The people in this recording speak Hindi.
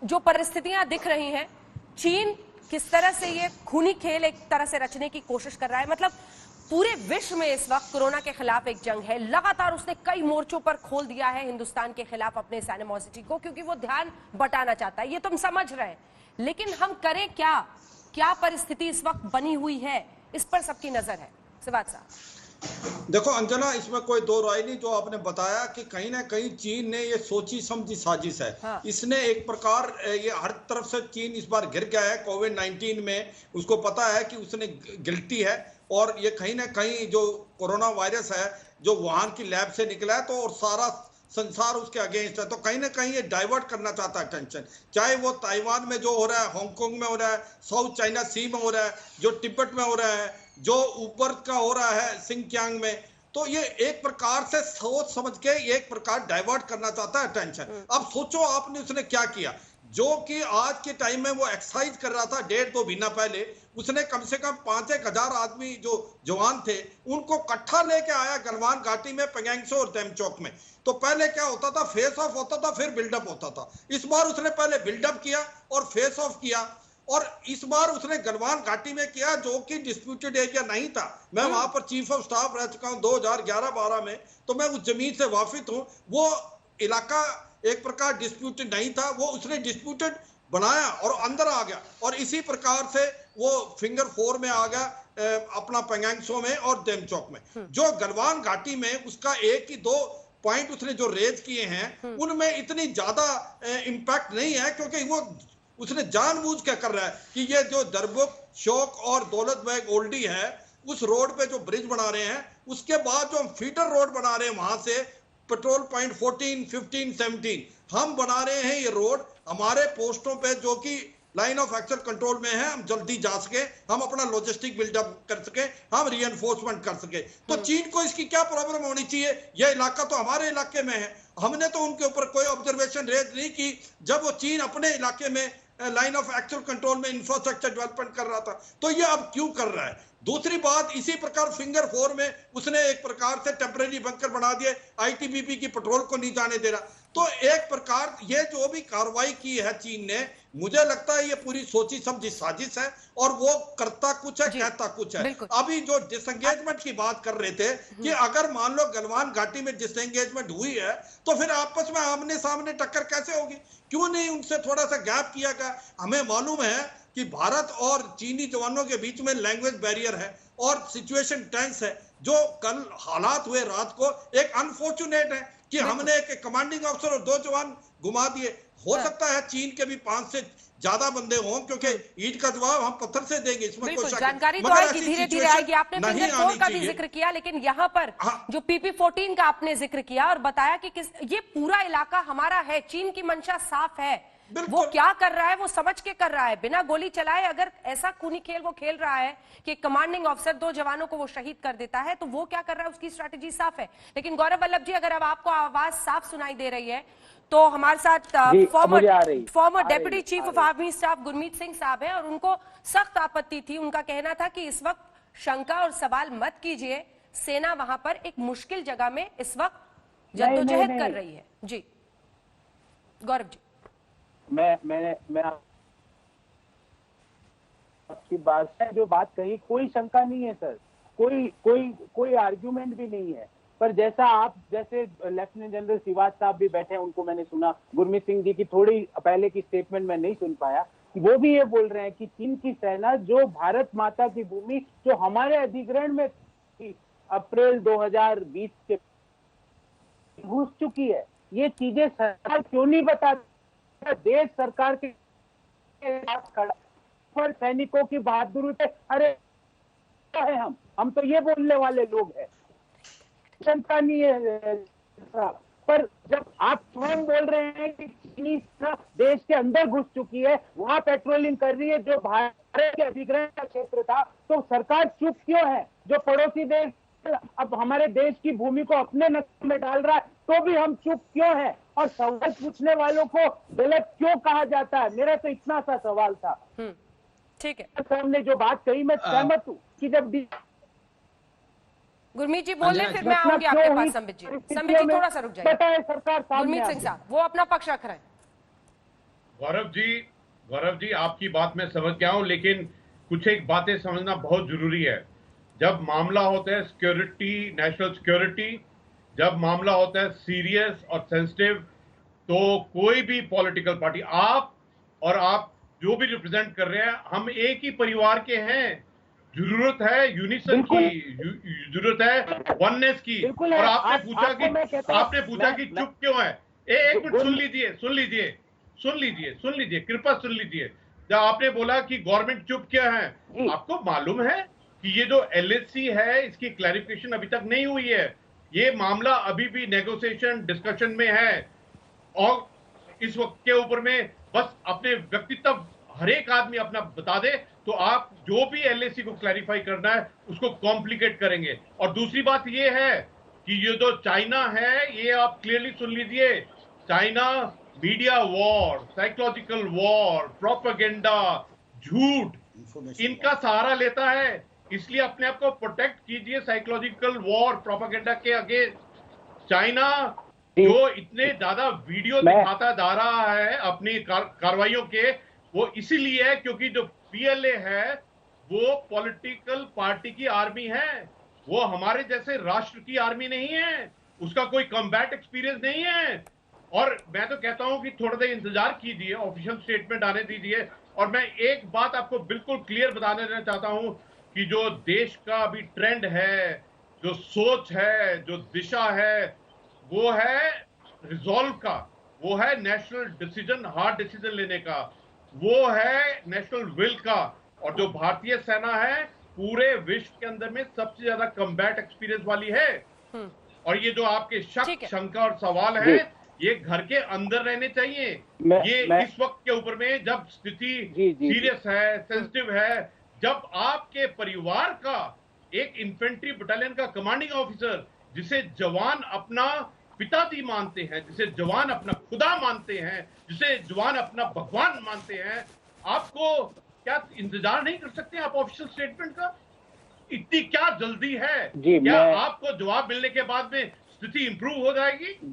जो परिस्थितियां दिख रही हैं, चीन किस तरह से ये खूनी खेल एक तरह से रचने की कोशिश कर रहा है। मतलब पूरे विश्व में इस वक्त कोरोना के खिलाफ एक जंग है। लगातार उसने कई मोर्चों पर खोल दिया है हिंदुस्तान के खिलाफ अपने इस एनिमोसिटी को, क्योंकि वो ध्यान बटाना चाहता है। ये तुम समझ रहे हैं, लेकिन हम करें क्या? क्या परिस्थिति इस वक्त बनी हुई है, इस पर सबकी नजर है। सिवात साहब, देखो अंजना, इसमें कोई दो राय नहीं। जो आपने बताया कि कहीं ना कहीं चीन ने ये सोची समझी साजिश है। हाँ। इसने एक प्रकार ये हर तरफ से चीन इस बार घिर गया है कोविड-19 में। उसको पता है कि उसने गिल्टी है, और ये कहीं ना कहीं जो कोरोना वायरस है जो वुहान की लैब से निकला है, तो और सारा संसार उसके अगेंस्ट है। तो कहीं ना कहीं ये डाइवर्ट करना चाहता है टेंशन, चाहे वो ताइवान में जो हो रहा है, हांगकांग में हो रहा है, साउथ चाइना सी में हो रहा है, जो तिब्बत में हो रहा है, जो ऊपर का हो रहा है सिंकियांग में। तो ये एक प्रकार से सोच समझ के एक प्रकार डाइवर्ट करना चाहता है टेंशन। अब सोचो आपने उसने क्या किया, जो कि आज के टाइम में वो एक्सरसाइज कर रहा था 1.5-2 महीना पहले। उसने कम से कम 5-1 हजार आदमी जो जवान थे उनको इकट्ठा लेके आया गलवान घाटी में, पेंगोंग और डेमचौक में। तो पहले क्या होता था, फेस ऑफ होता था, फिर बिल्डअप होता था। इस बार उसने पहले बिल्डअप किया और फेस ऑफ किया, और इस बार उसने गलवान घाटी में किया जो कि डिस्प्यूटेड एरिया नहीं था। मैं वहां पर चीफ ऑफ स्टाफ रह चुका हूं 2011-12 में, तो मैं उस जमीन से वाकिफ हूं। वो इलाका एक प्रकार डिस्प्यूटेड नहीं था, वो उसने डिस्प्यूटेड बनाया और अंदर आ गया, और इसी प्रकार से वो फिंगर 4 में आ गया, अपना पेंगोंग में और डेमचौक में। जो गलवान घाटी में उसका एक ही दो पॉइंट उसने जो रेज किए हैं उनमें इतनी ज्यादा इंपैक्ट नहीं है, क्योंकि वो उसने जानबूझ के कर रहा है कि ये जो दरबुक, शोक और दौलत बेग ओल्डी है, उस रोड पे जो ब्रिज बना रहे हैं, उसके बाद जो हम फीडर रोड बना रहे हैं वहां से पेट्रोल पॉइंट 14, 15, 17 हम बना रहे हैं। ये रोड हमारे पोस्टों पे जो कि लाइन ऑफ एक्शन कंट्रोल में है, हम जल्दी जा सके, हम अपना लॉजिस्टिक बिल्डअप कर सके, हम रीएनफोर्समेंट कर सके। तो चीन को इसकी क्या प्रॉब्लम होनी चाहिए? यह इलाका तो हमारे इलाके में है, हमने तो उनके ऊपर कोई ऑब्जर्वेशन रेज नहीं की जब वो चीन अपने इलाके में लाइन ऑफ एक्चुअल कंट्रोल में इंफ्रास्ट्रक्चर डेवलपमेंट कर रहा था। तो ये अब क्यों कर रहा है? दूसरी बात, इसी प्रकार फिंगर 4 में उसने एक प्रकार से टेम्परेरी बंकर बना दिए, आईटीबीपी की पेट्रोल को नहीं जाने दे रहा। तो एक प्रकार ये जो भी कार्रवाई की है चीन ने, मुझे लगता है ये पूरी सोची समझी साजिश है, और वो करता कुछ है कहता कुछ है। अभी जो डिसएंगेजमेंट की बात कर रहे थे कि अगर मान लो गलवान घाटी में डिसएंगेजमेंट हुई है तो फिर आपस में आमने सामने टक्कर कैसे होगी? क्यों नहीं उनसे थोड़ा सा गैप किया गया? हमें मालूम है कि भारत और चीनी जवानों के बीच में लैंग्वेज बैरियर है और सिचुएशन टेंस है। जो कल हालात हुए रात को, एक अनफॉर्चुनेट है कि हमने एक कमांडिंग अफसर और 2 जवान घुमा दिए। हो सकता है चीन के भी 5 से ज्यादा बंदे हों, क्योंकि ईंट का जवाब हम पत्थर से देंगे, इसमें कोई शक नहीं। जानकारी तो आएगी, धीरे धीरे आएगी। आपने फिंगर 4 का भी जिक्र किया, लेकिन यहाँ पर जो PP-14 का आपने जिक्र किया और बताया कि ये पूरा इलाका हमारा है, चीन की मंशा साफ है। वो क्या कर रहा है वो समझ के कर रहा है, बिना गोली चलाए। अगर ऐसा खूनी खेल वो खेल रहा है कि कमांडिंग ऑफिसर 2 जवानों को वो शहीद कर देता है, तो वो क्या कर रहा है, उसकी स्ट्रैटेजी साफ है। लेकिन गौरव वल्लभ जी, अगर अब आपको आवाज साफ सुनाई दे रही है तो हमारे साथ farmer deputy chief of army staff Gurmeet Singh साहब हैं, और उनको सख्त आपत्ति थी। उनका कहना था कि इस वक्त शंका और सवाल मत कीजिए, सेना वहां पर एक मुश्किल जगह में इस वक्त जद्दोजहद कर रही है। जी गौरव जी। मैं आपकी बात है, जो बात कही कोई शंका नहीं है सर, कोई आर्ग्यूमेंट भी नहीं है। पर जैसे लेफ्टिनेंट जनरल सिवाज साहब भी बैठे हैं, उनको मैंने सुना, गुरमीत सिंह जी की थोड़ी पहले की स्टेटमेंट मैं नहीं सुन पाया, वो भी ये बोल रहे हैं कि चीन की सेना जो भारत माता की भूमि जो हमारे अधिग्रहण में थी अप्रैल 2020 के घुस चुकी है। ये चीजें सरकार क्यों नहीं बताती? देश सरकार के साथ खड़ा पर सैनिकों की बहादुरी से, अरे है हम तो ये बोलने वाले लोग हैं, चिंता नहीं है। पर जब आप स्वयं बोल रहे हैं कि चीनी देश के अंदर घुस चुकी है, वहां पेट्रोलिंग कर रही है जो भारत के अधिग्रहण का क्षेत्र था, तो सरकार चुप क्यों है? जो पड़ोसी देश अब हमारे देश की भूमि को अपने नक्शे में डाल रहा है, तो भी हम चुप क्यों हैं? और सवाल पूछने वालों को गलत क्यों कहा जाता है? मेरा तो इतना सा सवाल था। ठीक है, हमने जो बात कही मैं सहमत हूँ कि जब गुरमीत जी बोल रहे, फिर मैं आऊंगी आपके पास। संबित जी थोड़ा सा रुक जाइए। बताए सरकार गुरमीत सिंह साहब वो अपना पक्ष रख रहे हैं। गौरव जी आपकी बात मैं समझ गया हूं, लेकिन कुछ एक बातें समझना बहुत जरूरी है। जब मामला होता है सिक्योरिटी, नेशनल सिक्योरिटी, जब मामला होता है सीरियस और सेंसिटिव, तो कोई भी पॉलिटिकल पार्टी, आप और आप जो भी रिप्रेजेंट कर रहे हैं, हम एक ही परिवार के हैं। जरूरत है यूनिसन की, जरूरत है वननेस की। और आपने पूछा कि चुप क्यों है। एक मिनट सुन लीजिए, कृपया सुन लीजिए। जब आपने बोला कि गवर्नमेंट चुप क्या है, आपको मालूम है कि ये जो एलएसी है इसकी क्लैरिफिकेशन अभी तक नहीं हुई है। ये मामला अभी भी नेगोशिएशन डिस्कशन में है, और इस वक्त के ऊपर में बस अपने व्यक्तित्व हर एक आदमी अपना बता दे, तो आप जो भी एलएसी को क्लैरिफाई करना है उसको कॉम्प्लिकेट करेंगे। और दूसरी बात ये है कि ये जो चाइना है, ये आप क्लियरली सुन लीजिए, China media war, psychological war, propaganda, झूठ, इनका सहारा लेता है। इसलिए अपने आप को प्रोटेक्ट कीजिए साइकोलॉजिकल वॉर, प्रोपेगेंडा के अगेंस्ट। चाइना जो इतने ज्यादा वीडियो दिखाता जा रहा है अपनी कार्रवाइयों के, वो इसीलिए है क्योंकि जो पीएलए है वो पॉलिटिकल पार्टी की आर्मी है, वो हमारे जैसे राष्ट्र की आर्मी नहीं है, उसका कोई कॉम्बैट एक्सपीरियंस नहीं है। और मैं तो कहता हूं कि थोड़ा देर इंतजार कीजिए, ऑफिशियल स्टेटमेंट आने दीजिए। और मैं एक बात आपको बिल्कुल क्लियर बताने देना चाहता हूं कि जो देश का अभी ट्रेंड है, जो सोच है, जो दिशा है, वो है रिजॉल्व का, वो है नेशनल डिसीजन, हार्ड डिसीजन लेने का, वो है नेशनल विल का। और जो भारतीय सेना है पूरे विश्व के अंदर में सबसे ज्यादा कम्बैट एक्सपीरियंस वाली है। और ये जो आपके शक, शंका और सवाल है, ये घर के अंदर रहने चाहिए। इस वक्त के ऊपर में जब स्थिति सीरियस है, सेंसिटिव है, जब आपके परिवार का एक इन्फेंट्री बटालियन का कमांडिंग ऑफिसर, जिसे जवान अपना पिताजी मानते हैं, जिसे जवान अपना खुदा मानते हैं, जिसे जवान अपना भगवान मानते हैं, आपको क्या इंतजार नहीं कर सकते आप ऑफिशियल स्टेटमेंट का? इतनी क्या जल्दी है? क्या आपको जवाब मिलने के बाद में स्थिति इंप्रूव हो जाएगी?